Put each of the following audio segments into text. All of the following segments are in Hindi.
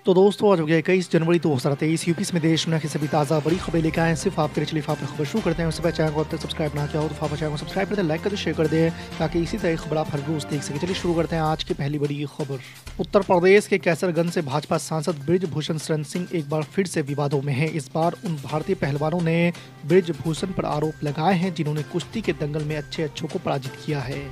तो दोस्तों आज हो गया 21 जनवरी 2023। यूपी में देश दुनिया की सभी ताज़ा बड़ी खबरें लेकर आए हैं सिर्फ आपके लिए। चलिए आप खबर शुरू करते हैं। उससे पहले चैनल को अब तक सब्सक्राइब ना किया हो तो आप चैनल को सब्सक्राइब कर दें, लाइक कर दें, शेयर कर दें ताकि इसी तरह खबर आप हर रोज देख सकें। चलिए शुरू करते हैं आज की पहली बड़ी खबर। उत्तर प्रदेश के कैसरगंज से भाजपा सांसद बृजभूषण शरण सिंह एक बार फिर से विवादों में हैं। इस बार उन भारतीय पहलवानों ने बृजभूषण पर आरोप लगाए हैं जिन्होंने कुश्ती के दंगल में अच्छों को पराजित किया है।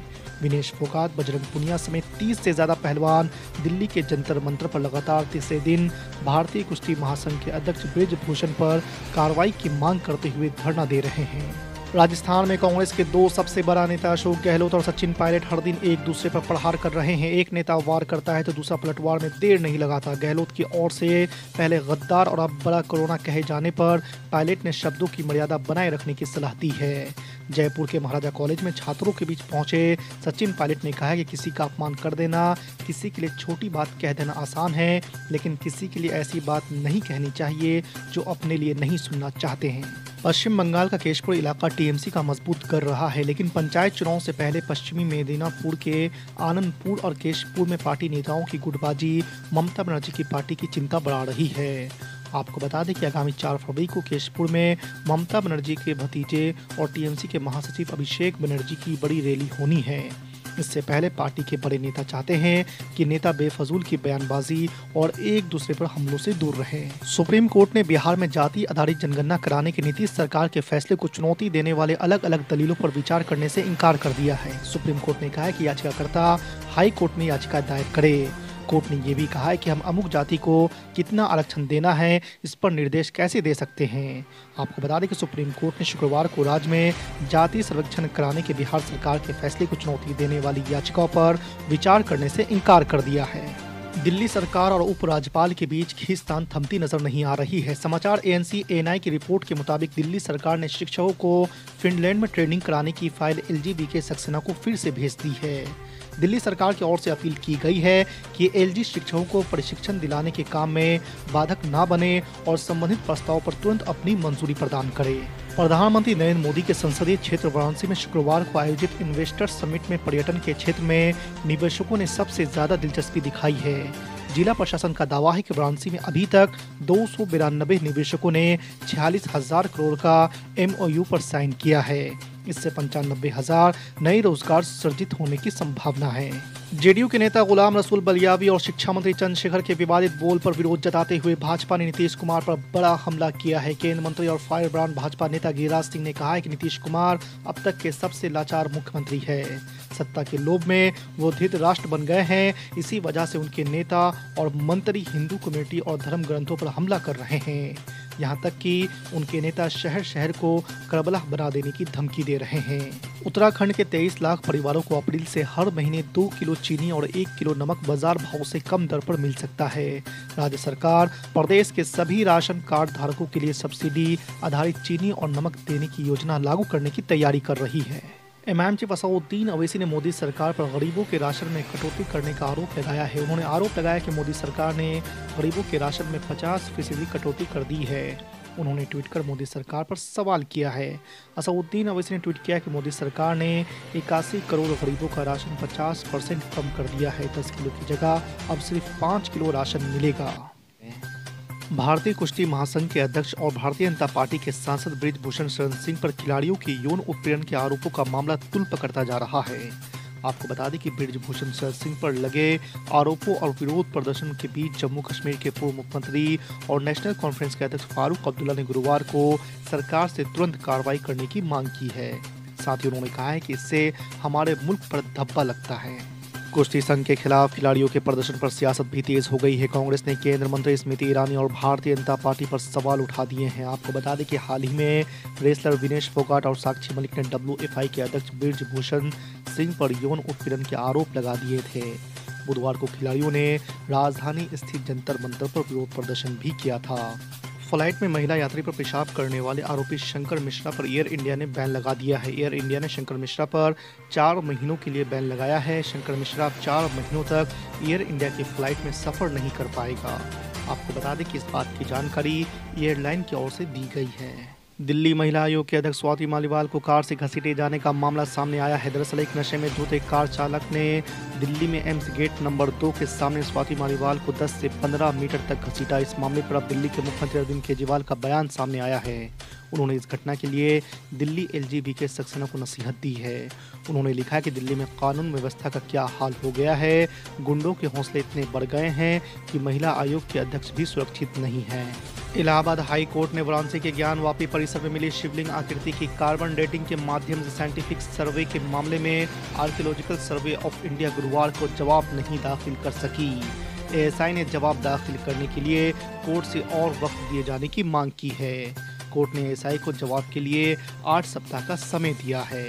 विनेश फोगाट, बजरंग पुनिया समेत 30 से ज्यादा पहलवान दिल्ली के जंतर मंतर पर लगातार तीसरे दिन भारतीय कुश्ती महासंघ के अध्यक्ष बृजभूषण पर कार्रवाई की मांग करते हुए धरना दे रहे हैं। राजस्थान में कांग्रेस के दो सबसे बड़ा नेता अशोक गहलोत और सचिन पायलट हर दिन एक दूसरे पर प्रहार कर रहे हैं। एक नेता वार करता है तो दूसरा पलटवार में देर नहीं लगाता। गहलोत की ओर से पहले गद्दार और अब बड़ा कोरोना कहे जाने पर पायलट ने शब्दों की मर्यादा बनाए रखने की सलाह दी है। जयपुर के महाराजा कॉलेज में छात्रों के बीच पहुंचे सचिन पायलट ने कहा कि किसी का अपमान कर देना, किसी के लिए छोटी बात कह देना आसान है, लेकिन किसी के लिए ऐसी बात नहीं कहनी चाहिए जो अपने लिए नहीं सुनना चाहते हैं। पश्चिम बंगाल का केशपुर इलाका टीएमसी का मजबूत कर रहा है, लेकिन पंचायत चुनाव से पहले पश्चिमी मेदिनीपुर के आनंदपुर और केशपुर में पार्टी नेताओं की गुटबाजी ममता बनर्जी की पार्टी की चिंता बढ़ा रही है। आपको बता दें कि आगामी 4 फरवरी को केशपुर में ममता बनर्जी के भतीजे और टीएमसी के महासचिव अभिषेक बनर्जी की बड़ी रैली होनी है। इससे पहले पार्टी के बड़े नेता चाहते हैं कि नेता बेफजूल की बयानबाजी और एक दूसरे पर हमलों से दूर रहें। सुप्रीम कोर्ट ने बिहार में जाति आधारित जनगणना कराने के नीतीश सरकार के फैसले को चुनौती देने वाले अलग अलग दलीलों पर विचार करने से इनकार कर दिया है। सुप्रीम कोर्ट ने कहा है कि याचिकाकर्ता हाई कोर्ट में याचिका दायर करे। कोर्ट ने ये भी कहा है कि हम अमुक जाति को कितना आरक्षण देना है, इस पर निर्देश कैसे दे सकते हैं। आपको बता दें कि सुप्रीम कोर्ट ने शुक्रवार को राज्य में जाति सर्वेक्षण कराने के बिहार सरकार के फैसले को चुनौती देने वाली याचिकाओं पर विचार करने से इनकार कर दिया है। दिल्ली सरकार और उपराज्यपाल के बीच खींचतान थमती नजर नहीं आ रही है। समाचार एएनसी एएनआई की रिपोर्ट के मुताबिक दिल्ली सरकार ने शिक्षकों को फिनलैंड में ट्रेनिंग कराने की फाइल एलजी सक्सेना को फिर से भेज दी है। दिल्ली सरकार की ओर से अपील की गई है कि एलजी शिक्षकों को प्रशिक्षण दिलाने के काम में बाधक न बने और संबंधित प्रस्ताव पर तुरंत अपनी मंजूरी प्रदान करे। प्रधानमंत्री नरेंद्र मोदी के संसदीय क्षेत्र वाराणसी में शुक्रवार को आयोजित इन्वेस्टर समिट में पर्यटन के क्षेत्र में निवेशकों ने सबसे ज्यादा दिलचस्पी दिखाई है। जिला प्रशासन का दावा है कि वाराणसी में अभी तक 292 निवेशकों ने 46,000 करोड़ का एमओयू पर साइन किया है। इससे 95,000 नए रोजगार सृजित होने की संभावना है। जेडीयू के नेता गुलाम रसूल बलियावी और शिक्षा मंत्री चंद्रशेखर के विवादित बोल पर विरोध जताते हुए भाजपा ने नीतीश कुमार पर बड़ा हमला किया है। केंद्रीय मंत्री और फायर ब्रांड भाजपा नेता गिरिराज सिंह ने कहा है कि नीतीश कुमार अब तक के सबसे लाचार मुख्यमंत्री है। सत्ता के लोभ में वो धृतराष्ट्र बन गए हैं। इसी वजह से उनके नेता और मंत्री हिंदू कम्युनिटी और धर्म ग्रंथों पर हमला कर रहे हैं। यहाँ तक कि उनके नेता शहर शहर को करबला बना देने की धमकी दे रहे हैं। उत्तराखंड के 23 लाख परिवारों को अप्रैल से हर महीने 2 किलो चीनी और 1 किलो नमक बाजार भाव से कम दर पर मिल सकता है। राज्य सरकार प्रदेश के सभी राशन कार्ड धारकों के लिए सब्सिडी आधारित चीनी और नमक देने की योजना लागू करने की तैयारी कर रही है। एमआईएम चीफ असदुद्दीन ओवैसी ने मोदी सरकार पर गरीबों के राशन में कटौती करने का आरोप लगाया है। उन्होंने आरोप लगाया कि मोदी सरकार ने गरीबों के राशन में 50% कटौती कर दी है। उन्होंने ट्वीट कर मोदी सरकार पर सवाल किया है। असदुद्दीन ओवैसी ने ट्वीट किया कि मोदी सरकार ने 81 करोड़ गरीबों का राशन 50% कम कर दिया है। 10 किलो की जगह अब सिर्फ 5 किलो राशन मिलेगा। भारतीय कुश्ती महासंघ के अध्यक्ष और भारतीय जनता पार्टी के सांसद बृजभूषण शरण सिंह पर खिलाड़ियों की यौन उत्पीड़न के आरोपों का मामला तुल पकड़ता जा रहा है। आपको बता दें कि बृजभूषण शरण सिंह पर लगे आरोपों और विरोध प्रदर्शन के बीच जम्मू कश्मीर के पूर्व मुख्यमंत्री और नेशनल कॉन्फ्रेंस के अध्यक्ष फारूक अब्दुल्ला ने गुरुवार को सरकार से तुरंत कार्रवाई करने की मांग की है। साथ ही उन्होंने कहा है कि इससे हमारे मुल्क पर धब्बा लगता है। कुश्ती संघ के खिलाफ खिलाड़ियों के प्रदर्शन पर सियासत भी तेज हो गई है। कांग्रेस ने केंद्रीय मंत्री स्मृति ईरानी और भारतीय जनता पार्टी पर सवाल उठा दिए हैं। आपको बता दें कि हाल ही में रेसलर विनेश फोगाट और साक्षी मलिक ने डब्ल्यूएफआई के अध्यक्ष बृजभूषण सिंह पर यौन उत्पीड़न के आरोप लगा दिए थे। बुधवार को खिलाड़ियों ने राजधानी स्थित जंतर मंतर पर विरोध प्रदर्शन भी किया था। फ्लाइट में महिला यात्री पर पेशाब करने वाले आरोपी शंकर मिश्रा पर एयर इंडिया ने बैन लगा दिया है। एयर इंडिया ने शंकर मिश्रा पर 4 महीनों के लिए बैन लगाया है। शंकर मिश्रा अब 4 महीनों तक एयर इंडिया की फ्लाइट में सफर नहीं कर पाएगा। आपको बता दें कि इस बात की जानकारी एयरलाइन की ओर से दी गई है। दिल्ली महिला आयोग के अध्यक्ष स्वाति मालीवाल को कार से घसीटे जाने का मामला सामने आया है। दरअसल एक नशे में धुत एक कार चालक ने दिल्ली में एम्स गेट नंबर 2 के सामने स्वाति मालीवाल को 10 से 15 मीटर तक घसीटा। इस मामले पर अब दिल्ली के मुख्यमंत्री अरविंद केजरीवाल का बयान सामने आया है। उन्होंने इस घटना के लिए दिल्ली LGB सक्सेना को नसीहत दी है। उन्होंने लिखा कि दिल्ली में कानून व्यवस्था का क्या हाल हो गया है। गुंडों के हौसले इतने बढ़ गए हैं कि महिला आयोग के अध्यक्ष भी सुरक्षित नहीं है। इलाहाबाद हाई कोर्ट ने वाराणसी के ज्ञानवापी परिसर में मिली शिवलिंग आकृति की कार्बन डेटिंग के माध्यम से साइंटिफिक सर्वे के मामले में आर्कियोलॉजिकल सर्वे ऑफ इंडिया गुरुवार को जवाब नहीं दाखिल कर सकी। ASI ने जवाब दाखिल करने के लिए कोर्ट से और वक्त दिए जाने की मांग की है। कोर्ट ने ASI को जवाब के लिए 8 सप्ताह का समय दिया है।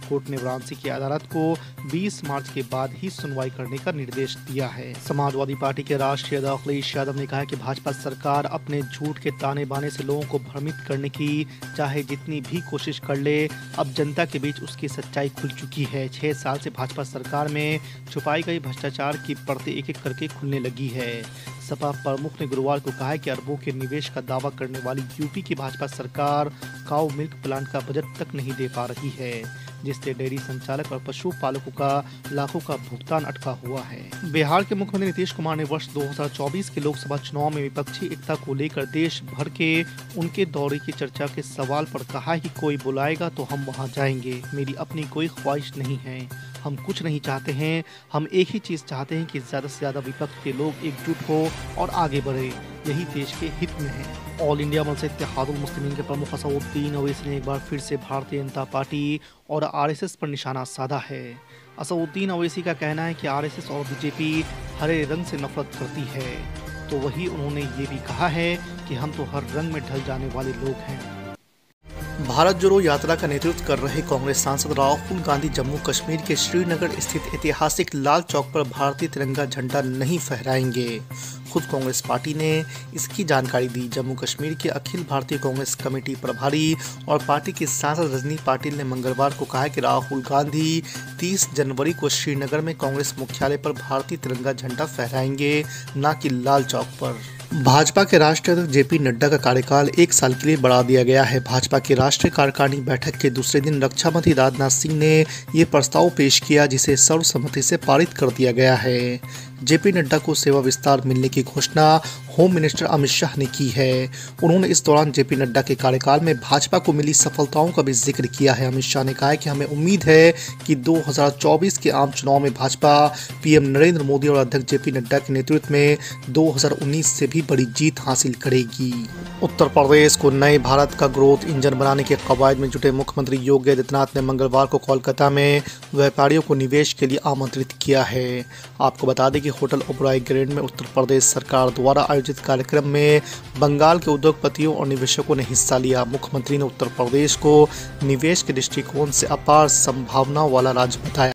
कोर्ट ने वाराणसी की अदालत को 20 मार्च के बाद ही सुनवाई करने का निर्देश दिया है। समाजवादी पार्टी के राष्ट्रीय अध्यक्ष अखिलेश यादव ने कहा कि भाजपा सरकार अपने झूठ के ताने बाने से लोगों को भ्रमित करने की चाहे जितनी भी कोशिश कर ले, अब जनता के बीच उसकी सच्चाई खुल चुकी है। 6 साल से भाजपा सरकार में छुपाई गई भ्रष्टाचार की परतें एक एक करके खुलने लगी है। सपा प्रमुख ने गुरुवार को कहा है कि अरबों के निवेश का दावा करने वाली यूपी की भाजपा सरकार काऊ मिल्क प्लांट का बजट तक नहीं दे पा रही है, जिससे डेयरी संचालक और पशुपालकों का लाखों का भुगतान अटका हुआ है। बिहार के मुख्यमंत्री नीतीश कुमार ने वर्ष 2024 के लोकसभा चुनाव में विपक्षी एकता को लेकर देश भर के उनके दौरे की चर्चा के सवाल पर कहा कि कोई बुलाएगा तो हम वहां जाएंगे। मेरी अपनी कोई ख्वाहिश नहीं है, हम कुछ नहीं चाहते हैं। हम एक ही चीज चाहते हैं कि ज्यादा से ज्यादा विपक्ष के लोग एकजुट हो और आगे बढ़े, यही देश के हित में है। ऑल इंडिया मजलिस इत्तेहादुल मुस्लिमीन के प्रमुख असदुद्दीन ओवैसी ने एक बार फिर से भारतीय जनता पार्टी और RSS पर निशाना साधा है। असदुद्दीन ओवैसी का कहना है कि RSS और BJP हरे रंग से नफरत करती है, तो वही उन्होंने ये भी कहा है कि हम तो हर रंग में ढल जाने वाले लोग हैं। भारत जोड़ो यात्रा का नेतृत्व कर रहे कांग्रेस सांसद राहुल गांधी जम्मू कश्मीर के श्रीनगर स्थित ऐतिहासिक लाल चौक पर भारतीय तिरंगा झंडा नहीं फहराएंगे। खुद कांग्रेस पार्टी ने इसकी जानकारी दी। जम्मू कश्मीर के अखिल भारतीय कांग्रेस कमेटी प्रभारी और पार्टी की सांसद रजनी पाटिल ने मंगलवार को कहा कि राहुल गांधी 30 जनवरी को श्रीनगर में कांग्रेस मुख्यालय पर भारतीय तिरंगा झंडा फहराएंगे, न कि लाल चौक पर। भाजपा के राष्ट्रीय अध्यक्ष JP नड्डा का कार्यकाल 1 साल के लिए बढ़ा दिया गया है। भाजपा की राष्ट्रीय कार्यकारिणी बैठक के दूसरे दिन रक्षा मंत्री राजनाथ सिंह ने ये प्रस्ताव पेश किया, जिसे सर्वसम्मति से पारित कर दिया गया है। JP नड्डा को सेवा विस्तार मिलने की घोषणा होम मिनिस्टर अमित शाह ने की है। उन्होंने इस दौरान JP नड्डा के कार्यकाल में भाजपा को मिली सफलताओं का भी जिक्र किया है। अमित शाह ने कहा है कि हमें उम्मीद है कि 2024 के आम चुनाव में भाजपा PM नरेंद्र मोदी और अध्यक्ष JP नड्डा के नेतृत्व में 2019 से भी बड़ी जीत हासिल करेगी। उत्तर प्रदेश को नए भारत का ग्रोथ इंजन बनाने के कवायद में जुटे मुख्यमंत्री योगी आदित्यनाथ ने मंगलवार को कोलकाता में व्यापारियों को निवेश के लिए आमंत्रित किया है। आपको बता दें कि होटल ओबराय ग्रैंड में उत्तर प्रदेश सरकार द्वारा आयोजित कार्यक्रम में बंगाल के उद्योगपतियों और निवेशकों ने हिस्सा लिया। मुख्यमंत्री ने उत्तर प्रदेश को निवेश के दृष्टिकोण से अपार संभावनाओं वाला राज्य बताया।